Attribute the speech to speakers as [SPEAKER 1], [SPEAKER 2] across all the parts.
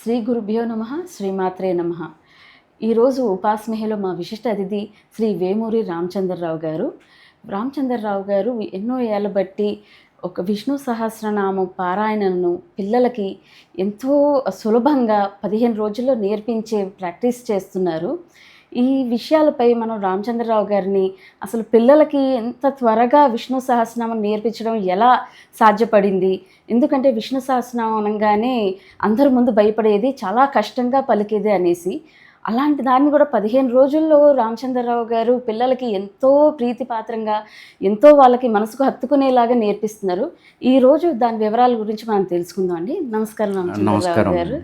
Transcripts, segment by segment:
[SPEAKER 1] శ్రీ గురుభ్యో నమః శ్రీమాత్రే నమః. ఈరోజు ఉపాసమహిలో మా విశిష్ట అతిథి శ్రీ వేమూరి రామచంద్రరావు గారు. రామచంద్రరావు గారు ఎన్నో ఏళ్ళ బట్టి ఒక విష్ణు సహస్రనామం పారాయణను పిల్లలకి ఎంతో సులభంగా 15 రోజుల్లో నేర్పించే ప్రాక్టీస్ చేస్తున్నారు. ఈ విషయాలపై మనం రామచంద్రరావు గారిని అసలు పిల్లలకి ఎంత త్వరగా విష్ణు సహస్రనామం నేర్పించడం ఎలా సాధ్యపడింది? ఎందుకంటే విష్ణు సహస్రనామం అనంగానే అందరి ముందు భయపడేది, చాలా కష్టంగా పలికేది అనేసి. అలాంటి దాన్ని కూడా 15 రోజుల్లో రామచంద్రరావు గారు పిల్లలకి ఎంతో ప్రీతిపాత్రంగా, ఎంతో వాళ్ళకి మనసుకు హత్తుకునేలాగా నేర్పిస్తున్నారు. ఈరోజు దాని వివరాల గురించి మనం తెలుసుకుందాం అండి. నమస్కారం రామచంద్రరావు గారు.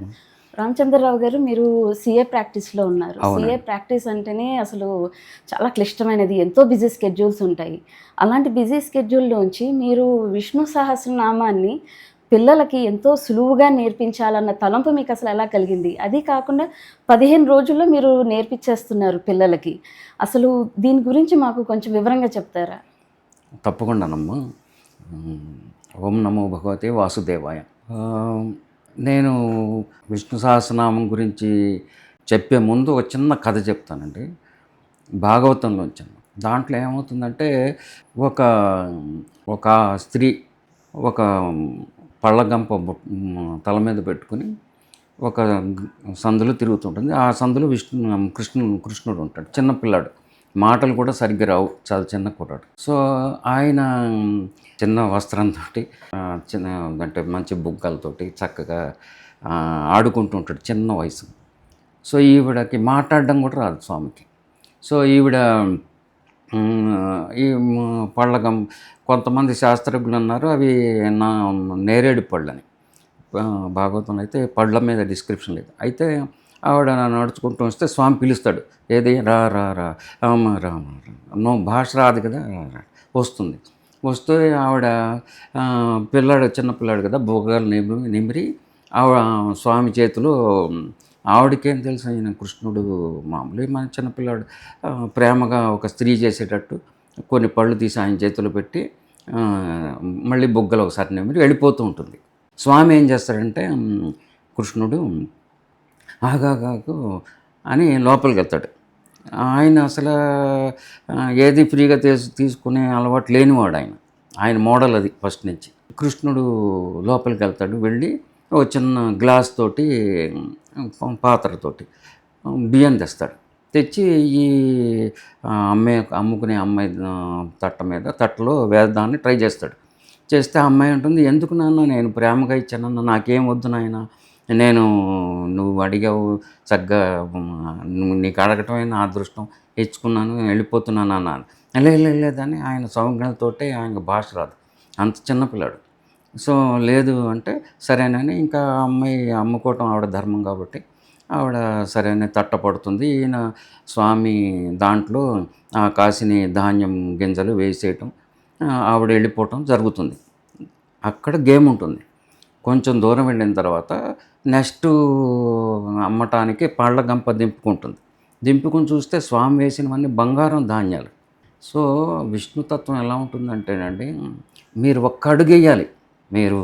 [SPEAKER 1] రామచంద్రరావు గారు, మీరు సీఏ ప్రాక్టీస్లో ఉన్నారు. సీఏ ప్రాక్టీస్ అంటేనే అసలు చాలా క్లిష్టమైనది, ఎంతో బిజీ స్కెడ్యూల్స్ ఉంటాయి. అలాంటి బిజీ స్కెడ్యూల్లోంచి మీరు విష్ణు సహస్రనామాన్ని పిల్లలకి ఎంతో సులువుగా నేర్పించాలన్న తలంపు మీకు అసలు ఎలా కలిగింది? అది కాకుండా 15 రోజుల్లో మీరు నేర్పించేస్తున్నారు పిల్లలకి. అసలు దీని గురించి మాకు కొంచెం వివరంగా చెప్తారా?
[SPEAKER 2] తప్పకుండానమ్మా. ఓం నమో భగవతే వాసుదేవాయ. నేను విష్ణు సహస్రనామం గురించి చెప్పే ముందు ఒక చిన్న కథ చెప్తానండి. భాగవతంలో వచ్చాను. దాంట్లో ఏమవుతుందంటే ఒక ఒక స్త్రీ ఒక పళ్ళగంప తల మీద పెట్టుకుని ఒక సందులో తిరుగుతుంటుంది. ఆ సందులో కృష్ణుడు ఉంటాడు. చిన్న పిల్లాడు, మాటలు కూడా సరిగ్గా రావు, చాలా చిన్న కుర్రాడు. సో ఆయన చిన్న వస్త్రంతో, చిన్న అంటే మంచి బుగ్గలతోటి చక్కగా ఆడుకుంటూ ఉంటాడు, చిన్న వయసు. సో ఈవిడకి మాట్లాడడం కూడా రాదు స్వామికి. సో ఈవిడ ఈ పళ్ళగం, కొంతమంది శాస్త్రజ్ఞులు అన్నారు అవి నేరేడు పళ్ళని. భాగవతంలో అయితే పళ్ళ మీద డిస్క్రిప్షన్ లేదు. అయితే ఆవిడ నడుచుకుంటూ వస్తే స్వామి పిలుస్తాడు, ఏది రా రా రా రామ రామ నో భాష రాదు కదా, వస్తుంది. వస్తే ఆవిడ పిల్లాడు, చిన్న పిల్లాడు కదా, బొగ్గలు నిమిరి ఆవిడ స్వామి చేతిలో, ఆవిడకేం తెలుసు ఆయన కృష్ణుడు మామూలు మన చిన్నపిల్లాడు ప్రేమగా ఒక స్త్రీ చేసేటట్టు కొన్ని పళ్ళు తీసి ఆయన చేతిలో పెట్టి మళ్ళీ బొగ్గలు ఒకసారి నిమిరి వెళ్ళిపోతూ ఉంటుంది. స్వామి ఏం చేస్తాడంటే, కృష్ణుడు ఆగాగాకు అని లోపలికి వెళ్తాడు. ఆయన అసలు ఏది ఫ్రీగా తీసుకునే అలవాటు లేనివాడు ఆయన మోడల్ అది ఫస్ట్ నుంచి. కృష్ణుడు లోపలికి వెళ్తాడు. వెళ్ళి ఒక చిన్న గ్లాస్ తోటి, పాత్రతోటి బియ్యం తెస్తాడు. తెచ్చి ఈ అమ్ముకునే అమ్మాయి తట్టలో వేదాన్ని ట్రై చేస్తాడు. చేస్తే ఆ అమ్మాయి ఉంటుంది, ఎందుకు నాన్న, నేను ప్రేమగా ఇచ్చానన్న, నాకేం వద్దు నాయన, నువ్వు అడిగావు చక్కగా, నీకు అడగటమే నా అదృష్టం, ఇచ్చుకున్నాను, వెళ్ళిపోతున్నాను అన్నాను. లేదని ఆయన సౌజ్ఞలతోటే, ఆయన భాష రాదు, అంత చిన్నపిల్లాడు. సో లేదు అంటే సరేనని ఇంకా అమ్మాయి అమ్ముకోవటం ఆవిడ ధర్మం కాబట్టి ఆవిడ సరైన తట్టపడుతుంది. ఈయన స్వామి దాంట్లో కాసిని ధాన్యం గింజలు వేసేయటం, ఆవిడ వెళ్ళిపోవటం జరుగుతుంది. అక్కడ గేమ్ ఉంటుంది. కొంచెం దూరం వెళ్ళిన తర్వాత నెక్స్ట్ అమ్మటానికి పళ్ళ గంప దింపుకుని చూస్తే స్వామి వేసినవన్నీ బంగారం ధాన్యాలు. సో విష్ణుతత్వం ఎలా ఉంటుందంటేనండి, మీరు ఒక్క అడుగు వేయాలి, మీరు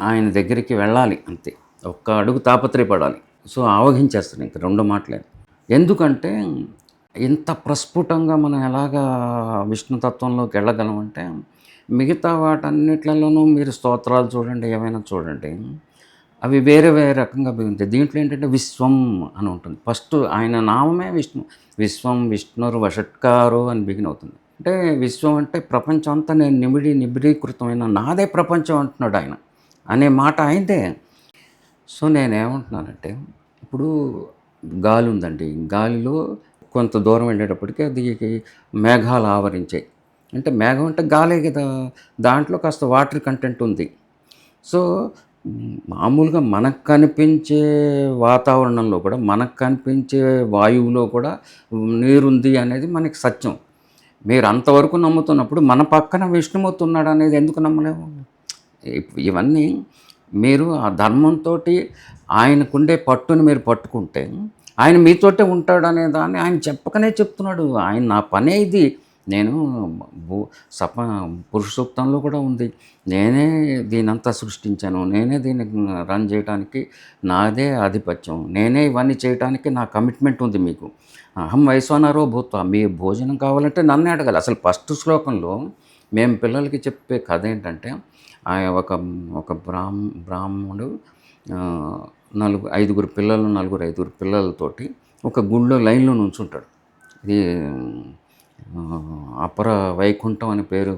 [SPEAKER 2] ఆయన దగ్గరికి వెళ్ళాలి, అంతే, ఒక్క అడుగు తాపత్రయపడాలి. సో ఆవహించేస్తాను, ఇంక రెండు మాటలేదు. ఎందుకంటే ఇంత ప్రస్ఫుటంగా మనం ఎలాగా విష్ణుతత్వంలోకి వెళ్ళగలమంటే, మిగతా వాటన్నిట్లలోనూ మీరు స్తోత్రాలు చూడండి, ఏమైనా చూడండి, అవి వేరే వేరే రకంగా బిగుంటాయి. దీంట్లో ఏంటంటే విశ్వం అని ఉంటుంది. ఫస్ట్ ఆయన నామమే విష్ణు. విశ్వం విష్ణుర్ వషట్కారో అని బిగిన్ అవుతుంది. అంటే విశ్వం అంటే ప్రపంచం అంతా నేను నిబిడీకృతమైన నాదే ప్రపంచం అంటున్నాడు ఆయన, అనే మాట ఆయనదే. సో నేనేమంటున్నానంటే, ఇప్పుడు గాలి ఉందండి, గాలిలో కొంత దూరం వెళ్ళేటప్పటికి అది మేఘాలు ఆవరించాయి. అంటే మేఘం అంటే గాలే కదా, దాంట్లో కాస్త వాటర్ కంటెంట్ ఉంది. సో మామూలుగా మనకు కనిపించే వాతావరణంలో కూడా, మనకు కనిపించే వాయువులో కూడా నీరుంది అనేది మనకి సత్యం. మీరు అంతవరకు నమ్ముతున్నప్పుడు మన పక్కన విష్ణుమూర్తి ఉన్నాడు అనేది ఎందుకు నమ్మలేము? ఇవన్నీ మీరు ఆ ధర్మంతో ఆయనకుండే పట్టుని మీరు పట్టుకుంటే ఆయన మీతోటే ఉంటాడు అనే దాన్ని ఆయన చెప్పకనే చెప్తున్నాడు. ఆయన నా పనే ఇది, నేను భూ సప పురుష సూక్తంలో కూడా ఉంది. నేనే దీనంతా సృష్టించాను. నేనే దీన్ని రన్ చేయటానికి నాదే ఆధిపత్యం. నేనే ఇవన్నీ చేయటానికి నా కమిట్మెంట్ ఉంది మీకు. అహం వైశ్వానరో భూత్వా. మీ భోజనం కావాలంటే నన్నే అడగాలి. అసలు ఫస్ట్ శ్లోకంలో మేము పిల్లలకి చెప్పే కథ ఏంటంటే, ఒక ఒక బ్రాహ్మణుడు ఐదుగురు పిల్లలు, ఐదుగురు పిల్లలతోటి ఒక గుళ్ళో లైన్‌లో నుంచుంటాడు. ఇది అపర వైకుంఠం అని పేరు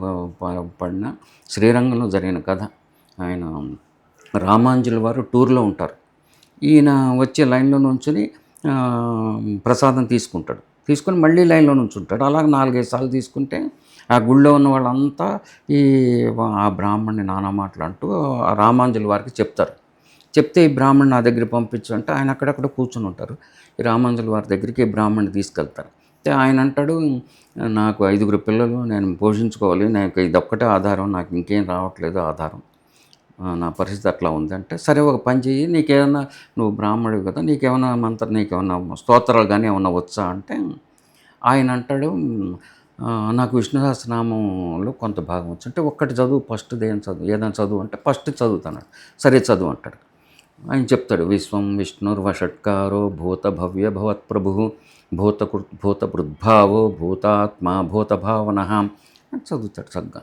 [SPEAKER 2] పడిన శ్రీరంగంలో జరిగిన కథ. ఆయన రామాంజుల వారు టూర్‌లో ఉంటారు. ఈయన వచ్చే లైన్‌లో నుంచొని ప్రసాదం తీసుకుంటాడు. తీసుకొని మళ్ళీ లైన్‌లో నుంచుంటాడు. అలాగ 4, 5 సార్లు తీసుకుంటే ఆ గుళ్ళో ఉన్న వాళ్ళంతా ఆ బ్రాహ్మణ్ణి నానా మాటలు అంటూ ఆ రామాంజుల వారికి చెప్తారు. చెప్తే ఈ బ్రాహ్మణ్ని నా దగ్గరికి పంపించు అంటే ఆయన అక్కడక్కడ కూర్చొని ఉంటారు. ఈ రామాంజుల వారి దగ్గరికి ఈ బ్రాహ్మణ్ణి తీసుకెళ్తారు. అయితే ఆయన అంటాడు, నాకు 5గురు పిల్లలు, నేను పోషించుకోవాలి, నాకు ఇదొక్కటే ఆధారం, నాకు ఇంకేం రావట్లేదు ఆధారం, నా పరిస్థితి అట్లా ఉంది అంటే, సరే ఒక పని చెయ్యి, నీకేమన్నా, నువ్వు బ్రాహ్మడివి కదా, నీకేమన్నా స్తోత్రాలు కానీ ఏమన్నా వచ్చా అంటే ఆయన అంటాడు, నాకు విష్ణు సహస్రనామంలో కొంత భాగం వచ్చు అంటే, ఒక్కటి చదువు, ఫస్ట్‌ది ఏదైనా చదువు అంటే, ఫస్ట్ చదువుతాను. సరే చదువు అంటాడు. ఆయన చెప్తాడు, విశ్వం విష్ణుర్వషట్కారో భూత భవ్య భవత్ప్రభు భూతభృద్భావో భూతాత్మ భూతభావన అని చదువుతాడు చక్కగా.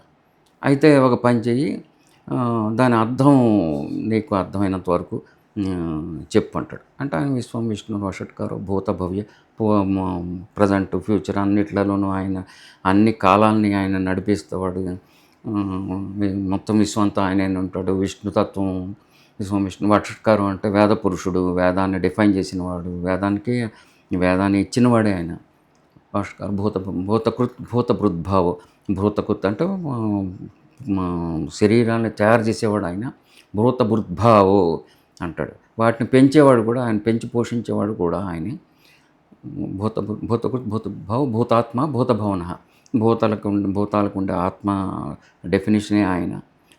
[SPEAKER 2] అయితే ఒక పని చెయ్యి, దాని అర్థం నీకు అర్థమైనంత వరకు చెప్పు అంటాడు. అంటే ఆయన విశ్వం విష్ణుర్వషట్కారో భూత భవ్య, ప్రజెంట్ ఫ్యూచర్ అన్నిట్లలోనూ ఆయన అన్ని కాలాల్ని ఆయన నడిపిస్తేవాడు. మొత్తం విశ్వం అంతా ఆయనే ఉంటాడు. విష్ణుతత్వం, విష్ణు వషట్కారం అంటే వేద పురుషుడు, వేదాన్ని డిఫైన్ చేసినవాడు, వేదాన్ని ఇచ్చినవాడే ఆయన. వషట్కారం భూతభృద్భావో, భూతకృత్ అంటే శరీరాన్ని తయారు చేసేవాడు ఆయన. భూతభృద్భావో అంటాడు. వాటిని పెంచేవాడు కూడా ఆయన, పెంచి పోషించేవాడు కూడా ఆయనే. భూతభృద్భావో భూతాత్మ భూతభవన, భూతాలకుండే ఆత్మ డెఫినేషనే ఆయన.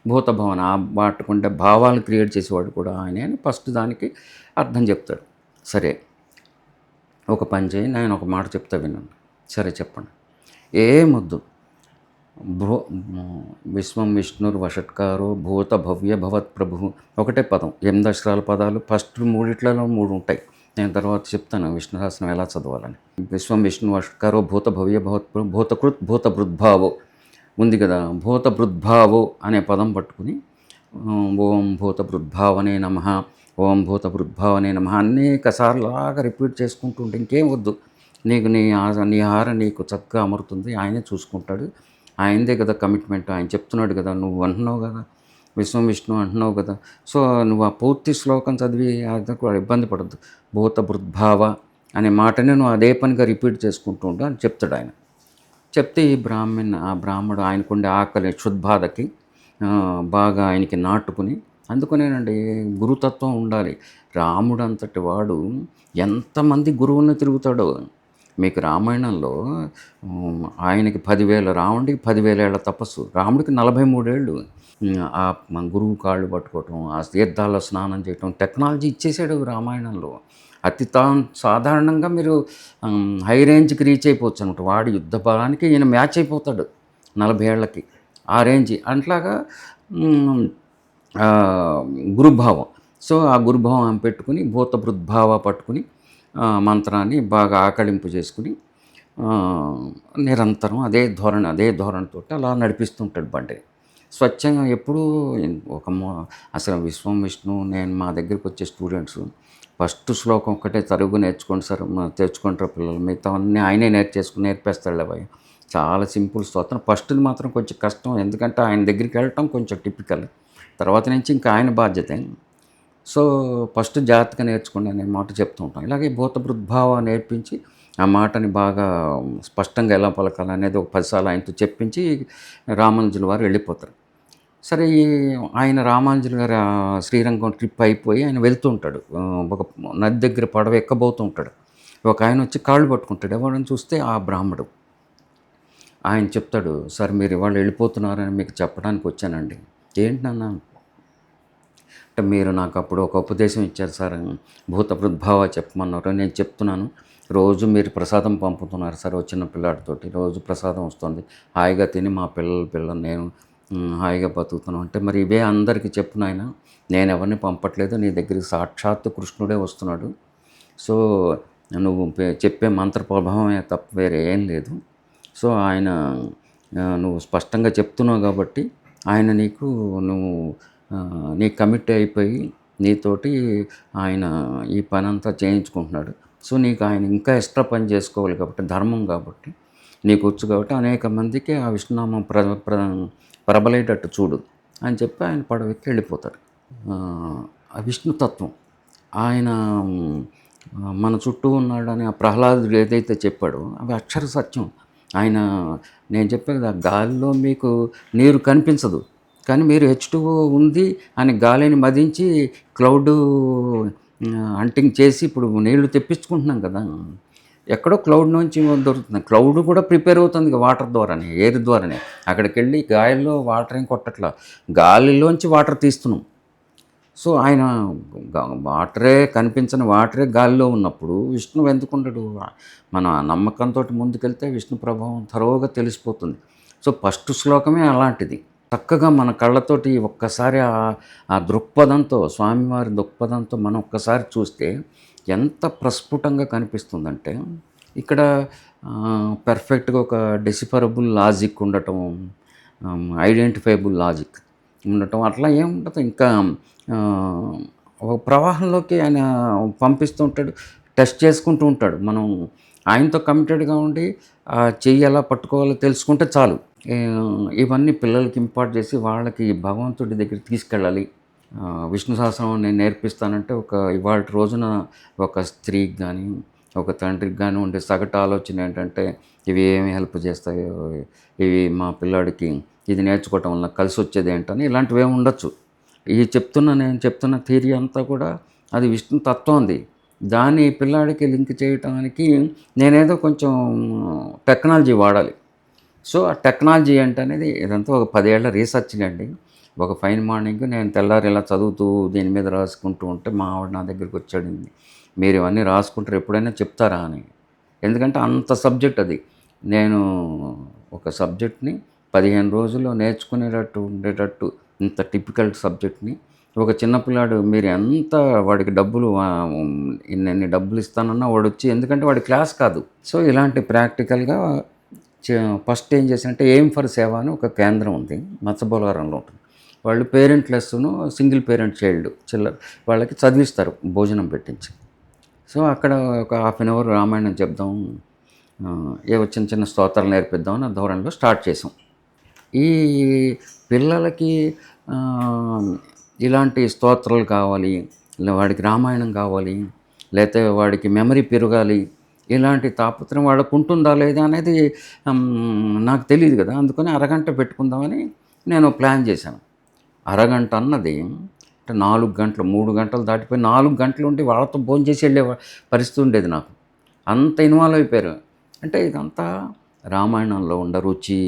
[SPEAKER 2] భూతభవన, వాటికుండే భావాలు క్రియేట్ చేసేవాడు కూడా ఆయనే అని ఫస్ట్ దానికి అర్థం చెప్తాడు. సరే ఒక పని చేయి, నేను ఒక మాట చెప్తా వినండి. సరే చెప్పండి. ఏమొద్దు, విశ్వం విష్ణుర్వషట్కారో భూత భవ్య భవత్ప్రభు, ఒకటే పదం, 8 అక్షరాల పదాలు. ఫస్ట్ 3 ఉంటాయి. నేను తర్వాత చెప్తాను విష్ణు సహస్రం ఎలా చదవాలని. విశ్వం విష్ణు వషట్కారో భూత భవ్య భవత్ప్రభు భూతభృద్భావో ఉంది కదా, భూతభృద్భావో అనే పదం పట్టుకుని ఓం భూతభృద్భావనే నమః, ఓం భూతభృద్భావనే నమః అనేక సార్లు అలాగా రిపీట్ చేసుకుంటూ ఉంటే ఇంకేం వద్దు. నీకు నీ ఆహారం నీకు చక్కగా అమరుతుంది. ఆయనే చూసుకుంటాడు. ఆయనదే కదా కమిట్మెంట్. ఆయన చెప్తున్నాడు కదా, నువ్వు అంటున్నావు కదా, విశ్వం విష్ణు అంటున్నావు కదా, సో నువ్వు ఆ పూర్తి శ్లోకం చదివి కూడా ఇబ్బంది పడద్దు. భూతభృద్భావ అనే మాటనే నువ్వు అదే పనిగా రిపీట్ చేసుకుంటూ ఉంటా అని చెప్తాడు ఆయన. చెప్తే ఆ బ్రాహ్మడు ఆయనకుండే ఆకలి క్షుద్బాధకి బాగా ఆయనకి నాటుకుని, అందుకనేనండి గురుతత్వం ఉండాలి. రాముడు అంతటి వాడు ఎంతమంది గురువులను తిరుగుతాడో. మీకు రామాయణంలో ఆయనకి 10,000, రావణుడికి 10,000 ఏళ్ల తపస్సు, రాముడికి 43 ఏళ్ళు. ఆ గురువు కాళ్ళు పట్టుకోవటం, ఆ తీర్థాల్లో స్నానం చేయటం, టెక్నాలజీ ఇచ్చేసాడు రామాయణంలో. సాధారణంగా మీరు హై రేంజ్కి రీచ్ అయిపోవచ్చు అనమాట. వాడి యుద్ధ బలానికి ఈయన మ్యాచ్ అయిపోతాడు 40 ఏళ్ళకి, ఆ రేంజ్. అట్లాగా గురుభావం. సో ఆ గురుభావం పెట్టుకుని భూతభృద్భావ పట్టుకుని మంత్రాన్ని బాగా ఆకళింపు చేసుకుని నిరంతరం అదే ధోరణితో అలా నడిపిస్తుంటాడు బండి. స్వచ్ఛంగా ఎప్పుడూ అసలు విశ్వం విష్ణు, నేను మా దగ్గరికి వచ్చే స్టూడెంట్స్ ఫస్ట్ శ్లోకం ఒక్కటే తరుగు నేర్చుకోండి సార్, తెచ్చుకుంటారు పిల్లలు, మిగతా అన్నీ ఆయనే నేర్పేస్తాడు భయ. చాలా సింపుల్ స్తోత్రం. ఫస్ట్ది మాత్రం కొంచెం కష్టం, ఎందుకంటే ఆయన దగ్గరికి వెళ్ళటం కొంచెం టిపికల్. తర్వాత నుంచి ఇంకా ఆయన బాధ్యతే. సో ఫస్ట్ జాగ్రత్తగా నేర్చుకోండి అనే మాట చెప్తూ ఉంటాం. ఇలాగే భూతభృద్భావ నేర్పించి ఆ మాటని బాగా స్పష్టంగా ఎలా పలకాలి అనేది ఒక 10 సార్లు ఆయనతో చెప్పించి రామానుజుల వారు వెళ్ళిపోతారు. సరే ఆయన రామానుజుల గారు శ్రీరంగం ట్రిప్ అయిపోయి ఆయన వెళ్తూ ఉంటాడు. ఒక నది దగ్గర పడవ ఎక్కబోతూ ఉంటాడు. ఒక ఆయన వచ్చి కాళ్ళు పట్టుకుంటాడు. ఎవరని చూస్తే ఆ బ్రాహ్మడు. ఆయన చెప్తాడు, సార్ మీరు ఇవాళ వెళ్ళిపోతున్నారని మీకు చెప్పడానికి వచ్చానండి. ఏంటి నాన్న అంటే, మీరు నాకు అప్పుడు ఒక ఉపదేశం ఇచ్చారు సార్, భూతభృద్భావ చెప్పమన్నారు, నేను చెప్తున్నాను. రోజు మీరు ప్రసాదం పంపుతున్నారు సార్, ఓ చిన్న పిల్లాడితోటి రోజు ప్రసాదం వస్తుంది, హాయిగా తిని మా పిల్లలు నేను హాయిగా బతుకుతున్నాం అంటే, మరి ఇవే అందరికీ చెప్పు నాయన, నేను ఎవరిని పంపట్లేదు, నీ దగ్గరికి సాక్షాత్తు కృష్ణుడే వస్తున్నాడు. సో నువ్వు చెప్పే మంత్ర ప్రభావమే తప్ప వేరే ఏం లేదు. సో ఆయన నువ్వు స్పష్టంగా చెప్తున్నావు కాబట్టి ఆయన నీకు నువ్వు నీకు కమిట్ అయిపోయి నీతోటి ఆయన ఈ పనంతా చేయించుకుంటున్నాడు. సో నీకు ఆయన ఇంకా ఎక్స్ట్రా పని చేసుకోవాలి కాబట్టి, ధర్మం కాబట్టి, నీకు వచ్చు కాబట్టి అనేక మందికి ఆ విష్ణునామం ప్రబలేటట్టు చూడు అని చెప్పి ఆయన పడవెక్కి వెళ్ళిపోతాడు. ఆ విష్ణుతత్వం ఆయన మన చుట్టూ ఉన్నాడని ఆ ప్రహ్లాదుడు ఏదైతే చెప్పాడో అవి అక్షర సత్యం. ఆయన నేను చెప్పాను కదా, గాలిలో మీకు నీరు కనిపించదు, కానీ మీరు H2O ఉంది అని గాలిని మదించి క్లౌడ్ హంటింగ్ చేసి ఇప్పుడు నీళ్లు తెప్పించుకుంటున్నాం కదా, ఎక్కడో క్లౌడ్ నుంచి దొరుకుతుంది. క్లౌడ్ కూడా ప్రిపేర్ అవుతుంది వాటర్ ద్వారానే, ఎయిర్ ద్వారానే. అక్కడికి వెళ్ళి గాలిలో వాటర్ ఏం కొట్టట్లా, గాలిలోంచి వాటర్ తీస్తున్నాం. సో ఆయన వాటరే కనిపించని వాటరే గాలిలో ఉన్నప్పుడు విష్ణువు ఎందుకుండడు? మన నమ్మకంతో ముందుకెళ్తే విష్ణు ప్రభావం త్వరగా తెలిసిపోతుంది. సో ఫస్ట్ శ్లోకమే అలాంటిది. చక్కగా మన కళ్ళతోటి ఒక్కసారి ఆ దృక్పథంతో, స్వామివారి దృక్పథంతో మనం ఒక్కసారి చూస్తే ఎంత ప్రస్ఫుటంగా కనిపిస్తుందంటే, ఇక్కడ పెర్ఫెక్ట్గా ఒక డెసిఫరబుల్ లాజిక్ ఉండటం, ఐడెంటిఫైబుల్ లాజిక్ ఉండటం అట్లా ఏముండదు. ఇంకా ఒక ప్రవాహంలోకి ఆయన పంపిస్తూ ఉంటాడు, టెస్ట్ చేసుకుంటూ ఉంటాడు. మనం ఆయనతో కమిటెడ్గా ఉండి చెయ్యి ఎలా పట్టుకోవాలో తెలుసుకుంటే చాలు. ఇవన్నీ పిల్లలకి ఇంపార్ట్ చేసి వాళ్ళకి భగవంతుడి దగ్గరికి తీసుకెళ్ళాలి. విష్ణు సహస్రం నేను నేర్పిస్తానంటే ఇవాళ రోజున ఒక స్త్రీకి కానీ ఒక తండ్రికి కానీ ఉండే సగటు ఆలోచన ఏంటంటే, ఇవి ఏమి హెల్ప్ చేస్తాయో, ఇవి మా పిల్లాడికి ఇది నేర్చుకోవటం వల్ల కలిసి వచ్చేది ఏంటని ఇలాంటివి ఏమి ఉండొచ్చు. నేను చెప్తున్న థియరీ అంతా కూడా అది విష్ణు తత్వం ఉంది. దాన్ని పిల్లాడికి లింక్ చేయటానికి నేనేదో కొంచెం టెక్నాలజీ వాడాలి. సో ఆ టెక్నాలజీ ఏంటనేది ఇదంతా ఒక 10 ఏళ్ల రీసెర్చ్ అండి. ఒక ఫైన్ మార్నింగ్ నేను తెల్లారి ఇలా చదువుతూ దీని మీద రాసుకుంటూ ఉంటే మా ఆవిడ నా దగ్గరికి వచ్చాడు, మీరు ఇవన్నీ రాసుకుంటారు ఎప్పుడైనా చెప్తారా అని. ఎందుకంటే అంత సబ్జెక్ట్ అది. నేను ఒక సబ్జెక్ట్ని 15 రోజుల్లో నేర్చుకునేటట్టు ఉండేటట్టు ఇంత టిపికల్ సబ్జెక్ట్ని ఒక చిన్నపిల్లాడు మీరు ఎంత వాడికి ఇన్ని డబ్బులు ఇస్తానన్నా వాడు వచ్చి, ఎందుకంటే వాడి క్లాస్ కాదు. సో ఇలాంటి ప్రాక్టికల్గా ఫస్ట్ ఏం చేశానంటే ఎయిమ్ ఫర్ సేవ అని ఒక కేంద్రం ఉంది, మత్స్యబోలవరంలో ఉంటుంది. వాళ్ళు పేరెంట్లెస్ను సింగిల్ పేరెంట్ చైల్డ్ వాళ్ళకి చదివిస్తారు భోజనం పెట్టించి. సో అక్కడ ఒక హాఫ్ అన్ అవర్ రామాయణం చెప్దాం, ఏవో చిన్న చిన్న స్తోత్రాలు నేర్పిద్దాం అన్న ధోరణిలో స్టార్ట్ చేసాం. ఈ పిల్లలకి ఇలాంటి స్తోత్రాలు కావాలి, వాడికి రామాయణం కావాలి, లేకపోతే వాడికి మెమరీ పెరగాలి, ఇలాంటి తాపత్రయం వాళ్ళకు ఉంటుందా లేదా అనేది నాకు తెలియదు కదా. అందుకని అరగంట పెట్టుకుందామని నేను ప్లాన్ చేశాను. అరగంట అన్నది అంటే 4 గంటలు, 3 గంటలు దాటిపోయి 4 గంటలు ఉండి వాళ్ళతో భోజనం చేసి వెళ్ళే పరిస్థితి ఉండేది నాకు. అంత ఇన్వాల్వ్ అయిపోయారు. అంటే ఇదంతా రామాయణంలో ఉండ రుచి,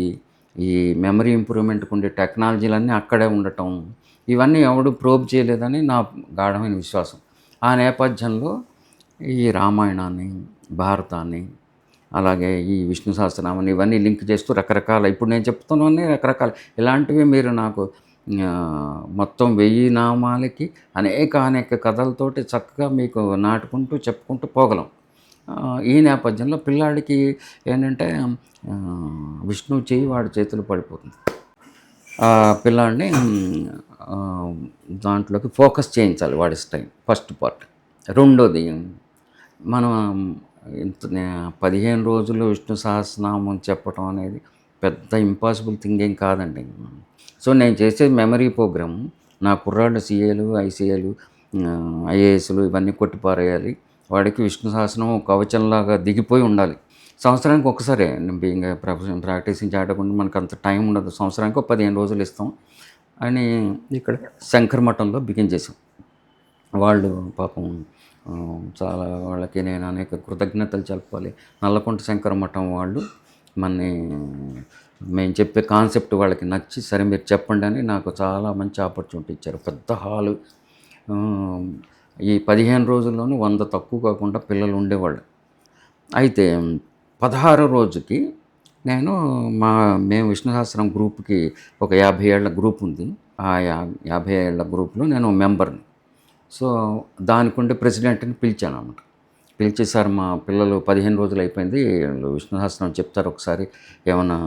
[SPEAKER 2] ఈ మెమరీ ఇంప్రూవ్మెంట్కి ఉండే టెక్నాలజీలన్నీ అక్కడే ఉండటం, ఇవన్నీ ఎవడు ప్రోబ్ చేయలేదని నా గాఢమైన విశ్వాసం. ఆ నేపథ్యంలో ఈ రామాయణాన్ని, భారతాన్ని, అలాగే ఈ విష్ణు సహస్రనామాన్ని ఇవన్నీ లింక్ చేస్తూ రకరకాల, ఇప్పుడు నేను చెప్తున్నవన్నీ రకరకాల ఇలాంటివి మీరు నాకు మొత్తం 1000 నామాలకి అనేక కథలతోటి చక్కగా మీకు నాటుకుంటూ చెప్పుకుంటూ పోగలం. ఈ నేపథ్యంలో పిల్లాడికి ఏంటంటే విష్ణువు చెయ్యి వాడి చేతులు పడిపోతుంది. ఆ పిల్లాడిని దాంట్లోకి ఫోకస్ చేయించాలి వాడి స్టైల్, ఫస్ట్ పార్ట్. రెండోది, మనం 15 రోజులు విష్ణు సహస్రనామం చెప్పటం అనేది పెద్ద ఇంపాసిబుల్ థింగ్ ఏం కాదండి. సో నేను చేసే మెమరీ ప్రోగ్రామ్ నా కుర్రాళ్ళు CAలు, ICAలు, IASలు ఇవన్నీ కొట్టిపారేయాలి. వాడికి విష్ణు సహస్రనామం ఒక కవచంలాగా దిగిపోయి ఉండాలి. సంవత్సరానికి ఒక్కసారే బీయింగ్ ప్రాక్టీసింగ్ చేయకుండా మనకు అంత టైం ఉండదు. సంవత్సరానికి 15 రోజులు ఇస్తాం అని ఇక్కడ శంకర్ మఠంలో బిగిన్ చేసాం. వాళ్ళు పాపం చాలా, వాళ్ళకి నేను అనేక కృతజ్ఞతలు చెప్పాలి. నల్లకుంట శంకర మఠం వాళ్ళు మేము చెప్పే కాన్సెప్ట్ వాళ్ళకి నచ్చి, సరే మీరు చెప్పండి అని నాకు చాలా మంచి ఆపర్చునిటీ ఇచ్చారు. పెద్ద హాలు, ఈ 15 రోజుల్లోనూ 100 తక్కువ కాకుండా పిల్లలు ఉండేవాళ్ళు. అయితే 16 రోజుకి నేను మేము విష్ణు సహస్రం గ్రూప్‌కి ఒక 50 ఏళ్ల గ్రూప్ ఉంది. ఆ 50 ఏళ్ల గ్రూప్‌లో నేను మెంబర్‌ని. సో, దానికుండే ప్రెసిడెంట్‌ని పిలిచానన్నమాట. పిలిచి సార్ మా పిల్లలు 15 రోజులు అయిపోయింది. వీళ్ళు విష్ణు సహస్రం చెప్తారు ఒకసారి ఏమన్నా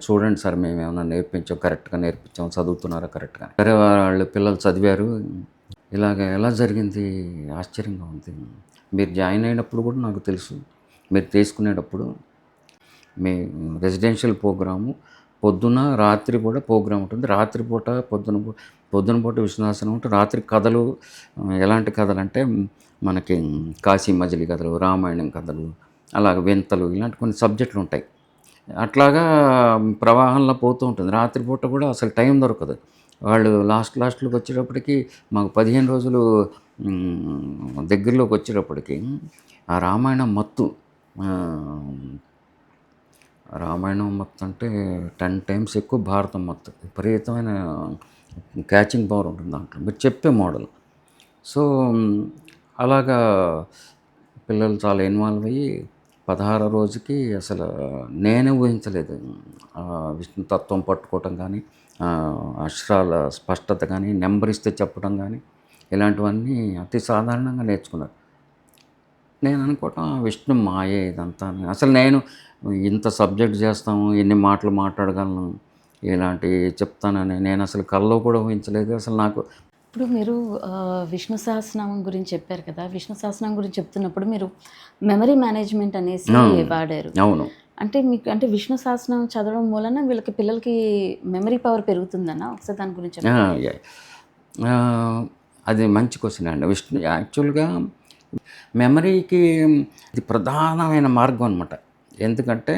[SPEAKER 2] చూడండి సార్ మేమేమన్నా నేర్పించాం కరెక్ట్‌గా నేర్పించాం చదువుతున్నారా కరెక్ట్‌గా. సరే వాళ్ళు పిల్లలు చదివారు. ఇలాగ ఎలా జరిగింది ఆశ్చర్యంగా ఉంది. మీరు జాయిన్ అయినప్పుడు కూడా నాకు తెలుసు. మీరు తీసుకునేటప్పుడు మీ రెసిడెన్షియల్ ప్రోగ్రాము పొద్దున, రాత్రి కూడా ప్రోగ్రామ్ ఉంటుంది. రాత్రిపూట, పొద్దున పూట విష్ణుసహస్రనామం ఉంటుంది. రాత్రి కథలు ఎలాంటి కథలంటే మనకి కాశీ మజిలీ కథలు, రామాయణం కథలు, అలాగ వింతలు ఇలాంటి కొన్ని సబ్జెక్టులు ఉంటాయి. అట్లాగా ప్రవాహంలో పోతూ ఉంటుంది. రాత్రిపూట కూడా అసలు టైం దొరకదు. వాళ్ళు లాస్ట్‌లోకి వచ్చేటప్పటికి మాకు 15 రోజులు దగ్గరలోకి వచ్చేటప్పటికి ఆ రామాయణం మత్తు రామాయణం మత్తు అంటే 10 టైమ్స్ ఎక్కువ భారతం మత్తు. విపరీతమైన క్యాచింగ్ పవర్ ఉంటుంది దాంట్లో. మీరు చెప్పే మోడల్. సో, అలాగా పిల్లలు చాలా ఇన్వాల్వ్ అయ్యి 16 రోజుకి అసలు నేనే ఊహించలేదు. విష్ణు తత్వం పట్టుకోవటం కానీ, అక్షరాల స్పష్టత కానీ, నెంబర్ ఇస్తే చెప్పడం కానీ, ఇలాంటివన్నీ అతి సాధారణంగా నేర్చుకున్నారు. నేను అనుకోవటం విష్ణు మాయే ఇదంతా అని. అసలు నేను ఇంత సబ్జెక్ట్ చేస్తాము, ఎన్ని మాటలు మాట్లాడగలను, ఇలాంటివి చెప్తానని నేను అసలు కల్లో కూడా ఊహించలేదు. అసలు నాకు
[SPEAKER 1] ఇప్పుడు మీరు విష్ణు సహస్రనామం గురించి చెప్పారు కదా! విష్ణు సహస్రనామం గురించి చెప్తున్నప్పుడు మీరు మెమరీ మేనేజ్‌మెంట్ అనేసి వాడారు.
[SPEAKER 2] అవును.
[SPEAKER 1] అంటే మీకు అంటే విష్ణు సహస్రనామం చదవడం మూలన వీళ్ళకి పిల్లలకి మెమరీ పవర్ పెరుగుతుందనా? ఒకసారి దాని గురించి చెప్తారా?
[SPEAKER 2] అది మంచి క్వెషన్ అండి. యాక్చువల్‌గా మెమరీకి ఇది ప్రధానమైన మార్గం అనమాట. ఎందుకంటే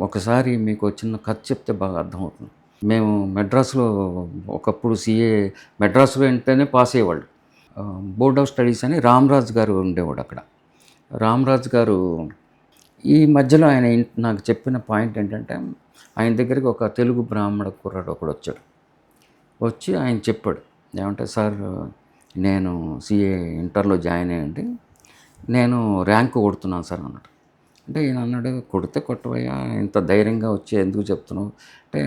[SPEAKER 2] ఒకసారి మీకు చిన్న కథ చెప్తే బాగా అర్థమవుతుంది. మేము మెడ్రాస్‌లో ఒకప్పుడు మెడ్రాస్‌లో ఉంటేనే పాస్ అయ్యేవాళ్ళు. బోర్డ్ ఆఫ్ స్టడీస్ అని రామరాజు గారు ఉండేవాడు అక్కడ. రామరాజు గారు ఈ మధ్యలో ఆయన నాకు చెప్పిన పాయింట్ ఏంటంటే, ఆయన దగ్గరికి ఒక తెలుగు బ్రాహ్మణ కుర్రాడు ఒకడొచ్చాడు. వచ్చి ఆయన చెప్పాడు. ఏమంటే సార్ నేను ఇంటర్లో జాయిన్ అయ్యండి. నేను ర్యాంక్ కొడుతున్నాను సార్ అన్నాడు. అంటే ఈయన అన్నాడు, కొడితే కొట్టవయ్యా ఇంత ధైర్యంగా వచ్చి ఎందుకు చెప్తున్నావు అంటే,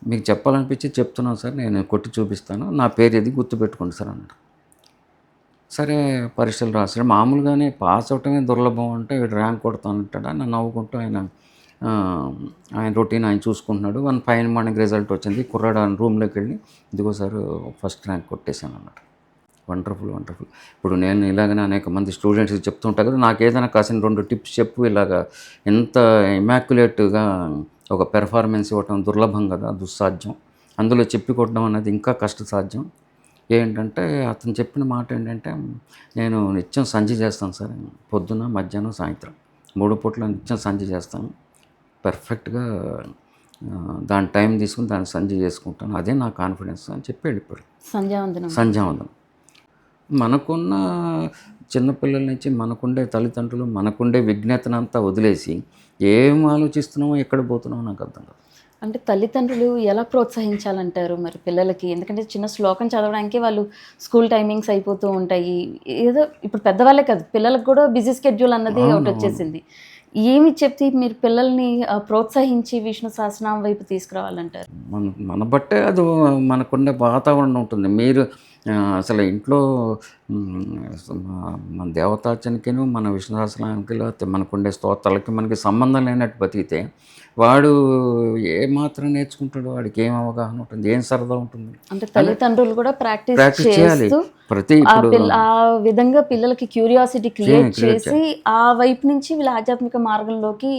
[SPEAKER 2] మీకు చెప్పాలనిపించి చెప్తున్నాను సార్ నేను కొట్టి చూపిస్తాను. నా పేరు ఇది గుర్తుపెట్టుకోండి సార్ అన్నాడు. సరే పరీక్షలు రాసాడు. మామూలుగానే పాస్ అవ్వటమే దుర్లభం అంటే వీడు ర్యాంక్ కొడతానంటాడు అని నవ్వుకుంటూ ఆయన రొటీన్ ఆయన చూసుకుంటున్నాడు. ఫైన్ మార్నింగ్ రిజల్ట్ వచ్చింది. కుర్రాడు ఆయన రూమ్లోకి వెళ్ళి ఇదిగో సార్ ఫస్ట్ ర్యాంక్ కొట్టేశాను అన్నాడు. వండర్ఫుల్. ఇప్పుడు నేను ఇలాగనే అనేక మంది స్టూడెంట్స్కి చెప్తూ ఉంటాను కదా, నాకు ఏదైనా కాసిన 2 టిప్స్ చెప్పు, ఇలాగా ఎంత ఇమాక్యులేట్గా ఒక పెర్ఫార్మెన్స్ ఇవ్వటం దుర్లభం కదా, దుస్సాధ్యం. అందులో చెప్పి కొట్టడం అనేది ఇంకా కష్టసాధ్యం. ఏంటంటే అతను చెప్పిన మాట ఏంటంటే, నేను నిత్యం సంధ్య చేస్తాను సార్. పొద్దున, మధ్యాహ్నం, సాయంత్రం 3 పూట్ల నిత్యం సంధ్య చేస్తాను. పర్ఫెక్ట్‌గా దాని టైం తీసుకుని దాన్ని సంధ్య చేసుకుంటాను. అదే నా కాన్ఫిడెన్స్ అని చెప్పి వెళ్ళిపోయాడు. సంధ్యావందనం. మనకున్న చిన్నపిల్లల నుంచి మనకుండే తల్లిదండ్రులు, మనకుండే విజ్ఞతనంతా వదిలేసి ఏం ఆలోచిస్తున్నామో, ఎక్కడ పోతున్నామో నాకు అర్థం కాదు.
[SPEAKER 1] అంటే తల్లిదండ్రులు ఎలా ప్రోత్సహించాలంటారు మరి పిల్లలకి? ఎందుకంటే చిన్న శ్లోకం చదవడానికి వాళ్ళు స్కూల్ టైమింగ్స్ అయిపోతూ ఉంటాయి. ఏదో ఇప్పుడు పెద్దవాళ్ళే కాదు, పిల్లలకు కూడా బిజీ స్కెడ్యూల్ అన్నది ఒకటి వచ్చేసింది. ఏమి చెప్తే మీరు పిల్లల్ని ప్రోత్సహించి విష్ణు సహస్రనామం వైపు తీసుకురావాలంటారు?
[SPEAKER 2] మన బట్టే అది మనకుండే వాతావరణం ఉంటుంది. మీరు అసలు ఇంట్లో మన దేవతార్చనకిను, మన విష్ణు సహస్రనామానికి, లేకపోతే మనకుండే స్తోత్రాలకి మనకి సంబంధం లేనట్టు బతికితే వాడు ఏమాత్రం నేర్చుకుంటాడు? వాడికి ఏం అవగాహన ఉంటుంది? ఏం సరదా ఉంటుంది?
[SPEAKER 1] అంటే తల్లిదండ్రులు కూడా ప్రాక్టీస్
[SPEAKER 2] చేయాలి.
[SPEAKER 1] ఆ విధంగా పిల్లలకి క్యూరియాసిటీ క్రియేట్ చేసి ఆ వైపు నుంచి వీళ్ళ ఆధ్యాత్మిక మార్గంలోకి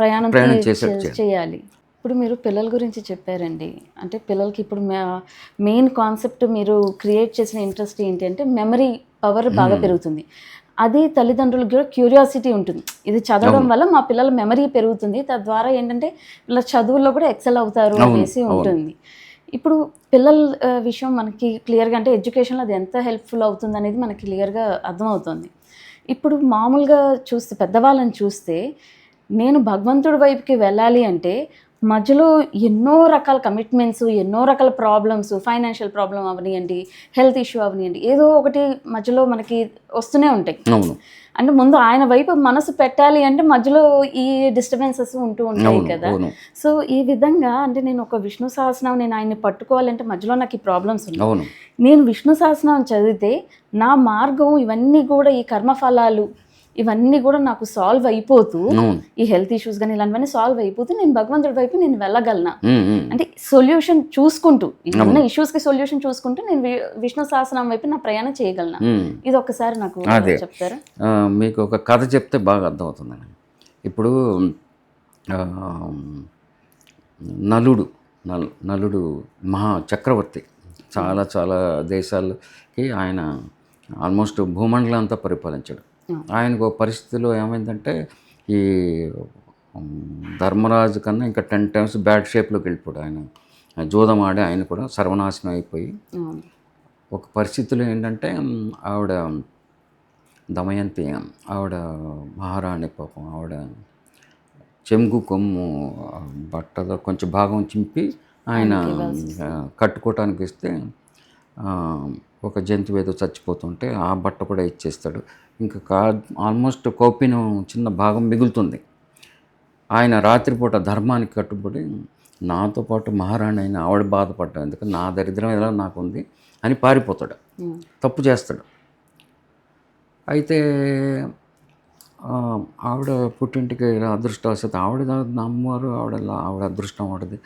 [SPEAKER 1] ప్రయాణం చేయాలి. ఇప్పుడు మీరు పిల్లల గురించి చెప్పారండి. అంటే పిల్లలకి ఇప్పుడు మెయిన్ కాన్సెప్ట్ మీరు క్రియేట్ చేసిన ఇంట్రెస్ట్ ఏంటి అంటే మెమరీ పవర్ బాగా పెరుగుతుంది. అది తల్లిదండ్రులకు కూడా క్యూరియాసిటీ ఉంటుంది. ఇది చదవడం వల్ల మా పిల్లల మెమరీ పెరుగుతుంది, తద్వారా ఏంటంటే పిల్లల చదువుల్లో కూడా ఎక్సెల్ అవుతారు అనేసి ఉంటుంది. ఇప్పుడు పిల్లల విషయం మనకి క్లియర్గా అంటే ఎడ్యుకేషన్లో అది ఎంత హెల్ప్ఫుల్ అవుతుంది అనేది మనకి క్లియర్గా అర్థమవుతుంది. ఇప్పుడు మామూలుగా చూస్తే పెద్దవాళ్ళని చూస్తే నేను భగవంతుడి వైపుకి వెళ్ళాలి అంటే మధ్యలో ఎన్నో రకాల కమిట్మెంట్స్, ఎన్నో రకాల ప్రాబ్లమ్స్, ఫైనాన్షియల్ ప్రాబ్లమ్ అవనియండి, హెల్త్ ఇష్యూ అవనియండి, ఏదో ఒకటి మధ్యలో మనకి వస్తూనే ఉంటాయి.
[SPEAKER 2] అవును
[SPEAKER 1] అంటే ముందు ఆయన వైపు మనసు పెట్టాలి అంటే మధ్యలో ఈ డిస్టర్బెన్సెస్ ఉంటూ ఉంటాయి
[SPEAKER 2] అవును
[SPEAKER 1] కదా.
[SPEAKER 2] అవును
[SPEAKER 1] సో ఈ విధంగా అంటే నేను ఒక విష్ణు సహస్రనామం నేను ఆయన్ని పట్టుకోవాలంటే మధ్యలో నాకు ఈ ప్రాబ్లమ్స్ ఉన్నాయి.
[SPEAKER 2] అవును
[SPEAKER 1] నేను విష్ణు సహస్రనామం చదివితే నా మార్గం ఇవన్నీ కూడా ఈ కర్మఫలాలు ఇవన్నీ కూడా నాకు సాల్వ్ అయిపోతూ,
[SPEAKER 2] అవును
[SPEAKER 1] ఈ హెల్త్ ఇష్యూస్ కానీ ఇలాంటివన్నీ సాల్వ్ అయిపోతూ నేను భగవంతుడి వైపు నేను వెళ్ళగలనా
[SPEAKER 2] ఉమ్.
[SPEAKER 1] అంటే సొల్యూషన్ చూసుకుంటూ, ఉన్న
[SPEAKER 2] అవును.
[SPEAKER 1] ఇష్యూస్కి సొల్యూషన్ చూసుకుంటూ నేను విష్ణు సహస్రనామం వైపు నా ప్రయాణం చేయగలనా,
[SPEAKER 2] ఉమ్.
[SPEAKER 1] ఇది ఒక్కసారి నాకు
[SPEAKER 2] అదే.
[SPEAKER 1] చెప్తారా?
[SPEAKER 2] మీకు ఒక కథ చెప్తే బాగా అర్థమవుతుందండి. ఇప్పుడు ఆ, నలుడు నలుడు మహా చక్రవర్తి, చాలా చాలా దేశాలకి ఆయన ఆల్మోస్ట్ భూమండలం అంతా పరిపాలించాడు. ఆయనకు ఒక పరిస్థితిలో ఏమైందంటే ఈ ధర్మరాజు కన్నా ఇంకా 10 times బ్యాడ్ షేప్లోకి వెళ్ళిపోయాడు. ఆయన జూదం ఆడి ఆయన కూడా సర్వనాశనం అయిపోయి ఒక పరిస్థితిలో ఏంటంటే ఆవిడ దమయంతి, ఆవిడ మహారాణి పాపం, ఆవిడ చెంగు కొమ్ము బట్టలో కొంచెం భాగం చింపి ఆయన కట్టుకోవటానికి ఇస్తే ఒక జంతువు ఏదో చచ్చిపోతుంటే ఆ బట్ట కూడా ఇచ్చేస్తాడు. ఇంకా ఆల్మోస్ట్ కౌపీనం చిన్న భాగం మిగులుతుంది. ఆయన రాత్రిపూట ధర్మానికి కట్టుబడి నాతో పాటు మహారాణి అయిన ఆవిడ బాధపడ్డాడు, ఎందుకంటే నా దరిద్రం ఎలా నాకుంది అని పారిపోతాడు, తప్పు చేస్తాడు. అయితే ఆవిడ పుట్టింటికి అదృష్టవశాత్తు ఆవిడ నమ్మారు, ఆవిడ అదృష్టం ఆవిడది.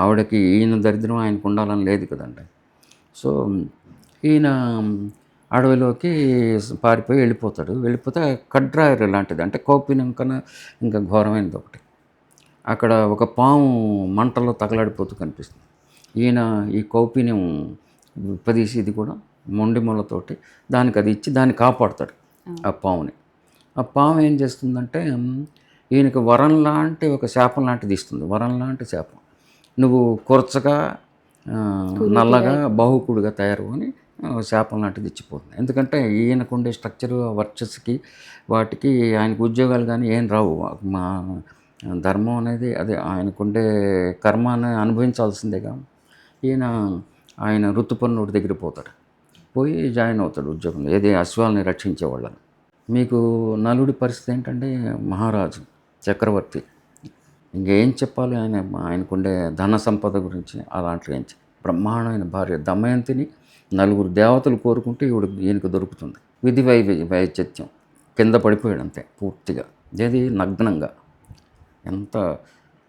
[SPEAKER 2] ఆవిడకి ఈయన దరిద్రం ఆయనకు ఉండాలని లేదు కదండి. సో ఈయన అడవిలోకి పారిపోయి వెళ్ళిపోతే కడ్రాయర్ లాంటిది, అంటే కౌపీనం కన్నా ఇంకా ఘోరమైనది ఒకటి. అక్కడ ఒక పాము మంటల్లో తగలాడిపోతూ కనిపిస్తుంది. ఈయన ఈ కౌపీనం విప్పదీసి ఇది కూడా మొండి ముళ్ళతోటి దానికి అది ఇచ్చి దాన్ని కాపాడుతాడు ఆ పాముని. ఆ పాము ఏం చేస్తుందంటే ఈయనకి వరం లాంటి ఒక శాపం లాంటిది ఇస్తుంది. వరం లాంటి శాపం, నువ్వు కొరచగా నల్లగా బాహుకుడిగా తయారు అని శాపం లాంటిది ఇచ్చిపోతుంది. ఎందుకంటే ఈయనకుండే స్ట్రక్చరు, వర్చస్కి వాటికి ఆయనకు ఉద్యోగాలు కానీ ఏం రావు. మా ధర్మం అనేది అదే ఆయనకుండే కర్మాన్ని అనుభవించాల్సిందేగా. ఆయన ఋతుపర్ణుడి దగ్గర పోతాడు, పోయి జాయిన్ అవుతాడు ఉద్యోగంలో, ఏది అశ్వాల్ని రక్షించేవాళ్ళని. మీకు నలుడి పరిస్థితి ఏంటంటే మహారాజు చక్రవర్తి, ఇంకేం చెప్పాలి, ఆయనకుండే ధన సంపద గురించి అలాంటివి ఏం బ్రహ్మాండమైన భార్య దమయంతిని 4 దేవతలు కోరుకుంటే ఈయనకు దొరుకుతుంది. విధి వైచిత్యం, కింద పడిపోయాడు అంతే పూర్తిగా, ఏది నగ్నంగా, ఎంత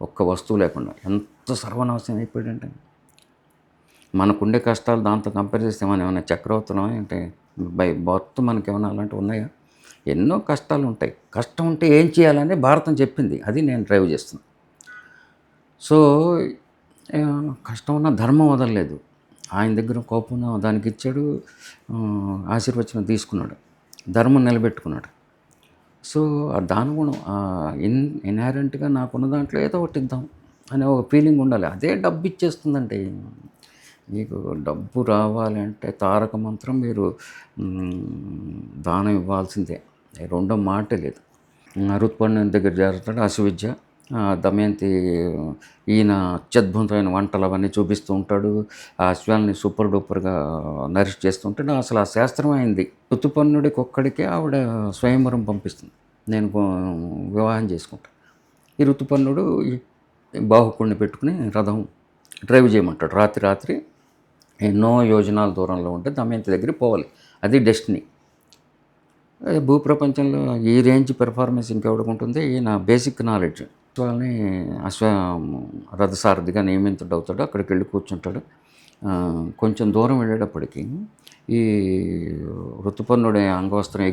[SPEAKER 2] ఒక్క వస్తువు లేకుండా ఎంత సర్వనాశనం అయిపోయాడంటే. మనకుండే కష్టాలు దాంతో కంపేర్ చేస్తే మనం ఏమైనా చక్రవర్తులమా అంటే బర్త్ మనకేమైనా అలాంటివి ఉన్నాయా? ఎన్నో కష్టాలు ఉంటాయి. కష్టం ఉంటే ఏం చేయాలని భారతం చెప్పింది, అది నేను డ్రైవ్ చేస్తున్నాను. సో కష్టం ఉన్న ధర్మం వదలలేదు. ఆయన దగ్గర కోపం దానికి ఇచ్చాడు, ఆశీర్వచనం తీసుకున్నాడు, ధర్మం నిలబెట్టుకున్నాడు. సో ఆ దానగుణం ఇన్హెరెంట్గా నాకున్న దాంట్లో ఏదో ఒకటి ఇద్దాం అనే ఒక ఫీలింగ్ ఉండాలి. అదే డబ్బు ఇచ్చేస్తుందంటే. మీకు డబ్బు రావాలంటే తారక మంత్రం మీరు దానం ఇవ్వాల్సిందే, రెండో మాట లేదు. ఋతుపర్ణుని దగ్గర చేరుతాడు, అశ్వవిద్య, దమయంతి ఈయన అత్యద్భుతమైన వంటలు అవన్నీ చూపిస్తూ ఉంటాడు, ఆ అశ్వాల్ని సూపర్ డూపర్గా నరిష్ చేస్తూ ఉంటాడు. అసలు ఆ శాస్త్రం అయింది. ఋతుపర్ణుడికి ఒక్కడికే ఆవిడ స్వయంవరం పంపిస్తుంది, నేను వివాహం చేసుకుంటాను. ఈ ఋతుపర్ణుడు బాహుకుడిని పెట్టుకుని రథం డ్రైవ్ చేయమంటాడు. రాత్రి ఎన్నో యోజనాల దూరంలో ఉంటే దమయంతి దగ్గరికి పోవాలి, అది డెస్టినీ. భూప్రపంచంలో ఈ రేంజ్ పెర్ఫార్మెన్స్ ఇంకెవరికి ఉంటుంది? ఈయన బేసిక్ నాలెడ్జ్. వాళ్ళని రథసారథిగా నియమితుడు అవుతాడు, అక్కడికి వెళ్ళి కూర్చుంటాడు. కొంచెం దూరం వెళ్ళేటప్పటికి ఈ ఋతుపర్ణుడి అంగవస్త్రం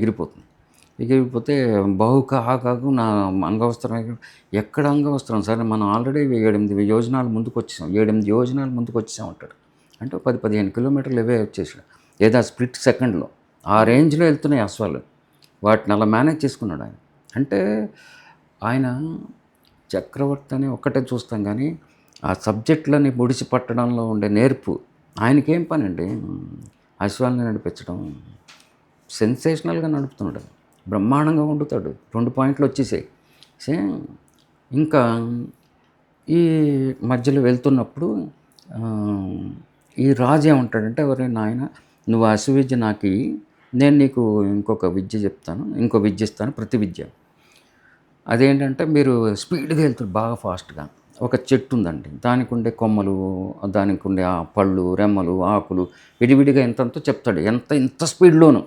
[SPEAKER 2] ఎగిరిపోతే బాహుకాకు నా అంగవస్త్రం ఎక్కడ అంగవస్త్రం సరే, మనం ఆల్రెడీ 7-8 యోజనాలు ముందుకు వచ్చేసాం, 7-8 యోజనాలు ముందుకు వచ్చేసాం అంటాడు. అంటే 10-15 కిలోమీటర్లు ఇవే వచ్చేసాడు, ఏదో స్ప్లిట్ సెకండ్లో ఆ రేంజ్లో వెళ్తున్నాయి అశ్వాలు. వాటిని అలా మేనేజ్ చేసుకున్నాడు ఆయన. అంటే ఆయన చక్రవర్తి అని ఒక్కటే చూస్తాం కానీ ఆ సబ్జెక్టులని ముడిచి పట్టడంలో ఉండే నేర్పు ఆయనకేం పని అండి. అశ్వాల్ని నడిపించడం సెన్సేషనల్గా నడుపుతున్నాడు, బ్రహ్మాండంగా వండుతాడు, 2 పాయింట్లు వచ్చేసాయి. ఇంకా ఈ మధ్యలో వెళ్తున్నప్పుడు ఆ, ఈ రాజు ఏమంటాడంటే, ఎవరే నాయన, నువ్వు అసువిద్య నాకు ఇయ్యి, నేను నీకు ఇంకొక విద్య చెప్తాను, ఇంకో విద్య ఇస్తాను, ప్రతి విద్య. అదేంటంటే మీరు స్పీడ్గా వెళ్తారు బాగా ఫాస్ట్గా. ఒక చెట్టు ఉందండి, దానికి ఉండే కొమ్మలు, దానికి ఉండే ఆ పళ్ళు, రెమ్మలు, ఆకులు విడివిడిగా ఎంతంతో చెప్తాడు, ఇంత స్పీడ్లోను.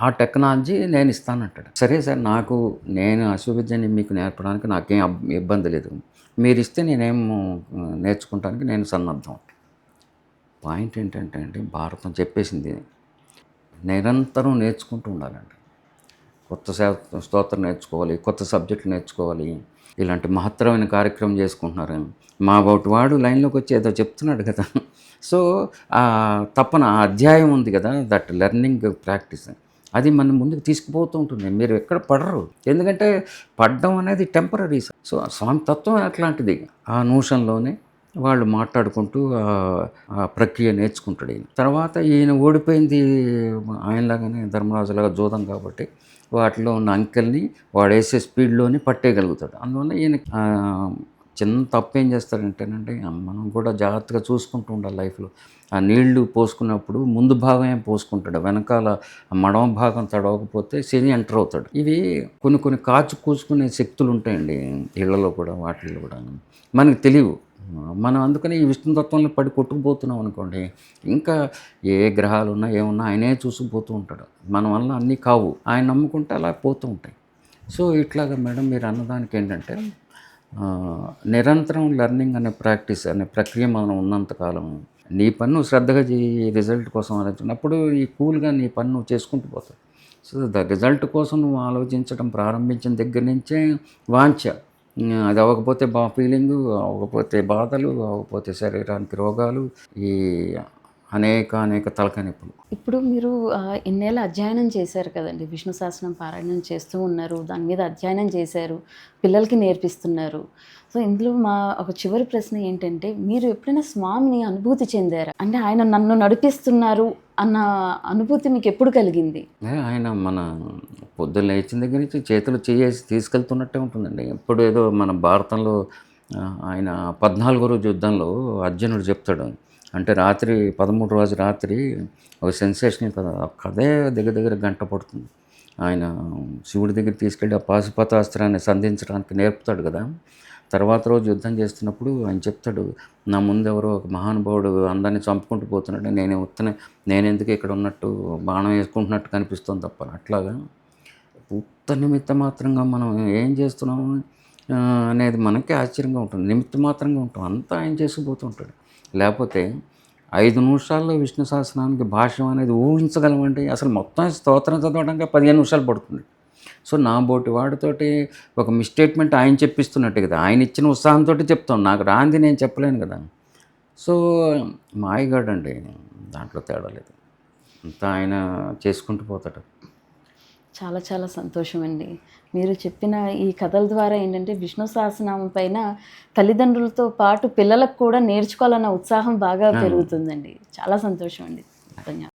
[SPEAKER 2] ఆ టెక్నాలజీ నేను ఇస్తానంటాడు. సరే సార్, నేను అశ్వవిద్యని మీకు నేర్పడానికి నాకేం ఇబ్బంది లేదు. మీరు ఇస్తే నేనేం నేర్చుకుంటానికి నేను సన్నద్ధం. పాయింట్ ఏంటంటే అండి, భారతం చెప్పేసింది నిరంతరం నేర్చుకుంటూ ఉండాలండి. కొత్త స్తోత్రం నేర్చుకోవాలి, కొత్త సబ్జెక్టులు నేర్చుకోవాలి. ఇలాంటి మహత్తరమైన కార్యక్రమం చేసుకుంటున్నారు. మా వాడు లైన్లోకి వచ్చి ఏదో చెప్తున్నాడు కదా. సో ఆ తపన, ఆ అధ్యాయం ఉంది కదా, దట్ లెర్నింగ్ ప్రాక్టీస్, అది మన ముందుకు తీసుకుపోతూ ఉంటుంది. మీరు ఎక్కడ పడరు, ఎందుకంటే పడడం అనేది టెంపరీ. సో స్వామి తత్వం అట్లాంటిది. ఆ నిమిషంలోనే వాళ్ళు మాట్లాడుకుంటూ ఆ ప్రక్రియ నేర్చుకుంటాడు ఈయన. తర్వాత ఈయన ఓడిపోయింది ఆయనలాగానే ధర్మరాజులాగా జూదం కాబట్టి వాటిలో ఉన్న అంకెల్ని వాడు వేసే స్పీడ్లోని పట్టేయగలుగుతాడు. అందువల్ల ఈయన చిన్న తప్పు ఏం చేస్తాడంటేనండి, మనం కూడా జాగ్రత్తగా చూసుకుంటూ ఉండాలి లైఫ్లో. ఆ నీళ్లు పోసుకున్నప్పుడు ముందు భాగమే పోసుకుంటాడు, వెనకాల మడమ భాగం తడవకపోతే శని ఎంటర్ అవుతాడు. ఇవి కొన్ని కూసుకునే శక్తులు ఉంటాయండి ఇళ్లలో కూడా, వాటిల్లో కూడా మనకు తెలియవు. మనం అందుకని ఈ విష్ణుతత్వంలో పడి కొట్టుకుపోతున్నాం అనుకోండి, ఇంకా ఏ గ్రహాలు ఉన్నా ఏమున్నా ఆయనే చూసుకుపోతూ ఉంటాడు. మన వల్ల అన్నీ కావు, ఆయన నమ్ముకుంటే అలా పోతూ ఉంటాయి. సో ఇట్లాగా మేడం మీరు అన్నదానికి ఏంటంటే, నిరంతరం లెర్నింగ్ అనే ప్రాక్టీస్ అనే ప్రక్రియ మనం ఉన్నంతకాలం నీ పన్ను శ్రద్ధగా చేయి, రిజల్ట్ కోసం ఆలోచించినప్పుడు ఈ కూల్గా నీ పన్ను చేసుకుంటూ పోతావు. సో రిజల్ట్ కోసం నువ్వు ఆలోచించడం ప్రారంభించిన దగ్గర నుంచే వాంఛ, అది అవ్వకపోతే ఫీలింగు, అవ్వకపోతే బాధలు, అవ్వకపోతే శరీరానికి రోగాలు, ఈ అనేక తలకాయ నొప్పులు.
[SPEAKER 1] ఇప్పుడు మీరు ఇన్నేళ్ళ అధ్యయనం చేశారు కదండి, విష్ణు సహస్రనామం పారాయణం చేస్తూ ఉన్నారు, దాని మీద అధ్యయనం చేశారు, పిల్లలకి నేర్పిస్తున్నారు. సో ఇందులో మా ఒక చివరి ప్రశ్న ఏంటంటే, మీరు ఎప్పుడైనా స్వామిని అనుభూతి చెందారా? అంటే ఆయన నన్ను నడిపిస్తున్నారు అన్న అనుభూతి మీకు ఎప్పుడు కలిగింది?
[SPEAKER 2] ఆయన మన పొద్దున్న లేచిన దగ్గర నుంచి చేతులు చేసి తీసుకెళ్తున్నట్టే ఉంటుందండి. ఎప్పుడు ఏదో మన భారతంలో ఆయన 14వ రోజు యుద్ధంలో అర్జునుడు చెప్తాడు, అంటే రాత్రి 13 రోజు రాత్రి ఒక సెన్సేషన్ కథే దగ్గర గంట పడుతుంది. ఆయన శివుడి దగ్గర తీసుకెళ్ళి ఆ పాశుపతాస్త్రాన్ని సంధించడానికి నేర్పుతాడు కదా. తర్వాత రోజు యుద్ధం చేస్తున్నప్పుడు ఆయన చెప్తాడు, నా ముందు ఎవరో ఒక మహానుభావుడు అందరినీ చంపుకుంటూ పోతున్నాడు, నేనెందుకు ఇక్కడ ఉన్నట్టు బాణం వేసుకుంటున్నట్టు కనిపిస్తుంది తప్ప. అట్లాగా ఉత్త నిమిత్త మాత్రంగా మనం ఏం చేస్తున్నాము అనేది మనకే ఆశ్చర్యంగా ఉంటుంది. నిమిత్త మాత్రంగా ఉంటాం, అంతా ఆయన చేసుకుపోతుంటాడు. లేకపోతే 5 నిమిషాల్లో విష్ణు సహస్రనామానికి భాష్యం అనేది ఊహించగలమండి. అసలు మొత్తం స్తోత్రం చదవడానికి 15 నిమిషాలు పడుతుంది. సో నా బోటి వాడితోటి ఒక మిస్టేట్మెంట్ ఆయన చెప్పిస్తున్నట్టు కదా, ఆయన ఇచ్చిన ఉత్సాహంతో చెప్తాను, నాకు రాంది నేను చెప్పలేను కదా. సో మాయగాడండి, దాంట్లో తేడా లేదు, అంతా ఆయన చేసుకుంటూ పోతాడు.
[SPEAKER 1] చాలా చాలా సంతోషం అండి. మీరు చెప్పిన ఈ కథల ద్వారా ఏంటంటే, విష్ణు సహస్రనామం పైన తల్లిదండ్రులతో పాటు పిల్లలకు కూడా నేర్చుకోవాలన్న ఉత్సాహం బాగా పెరుగుతుందండి. చాలా సంతోషం అండి. ధన్యవాదాలు.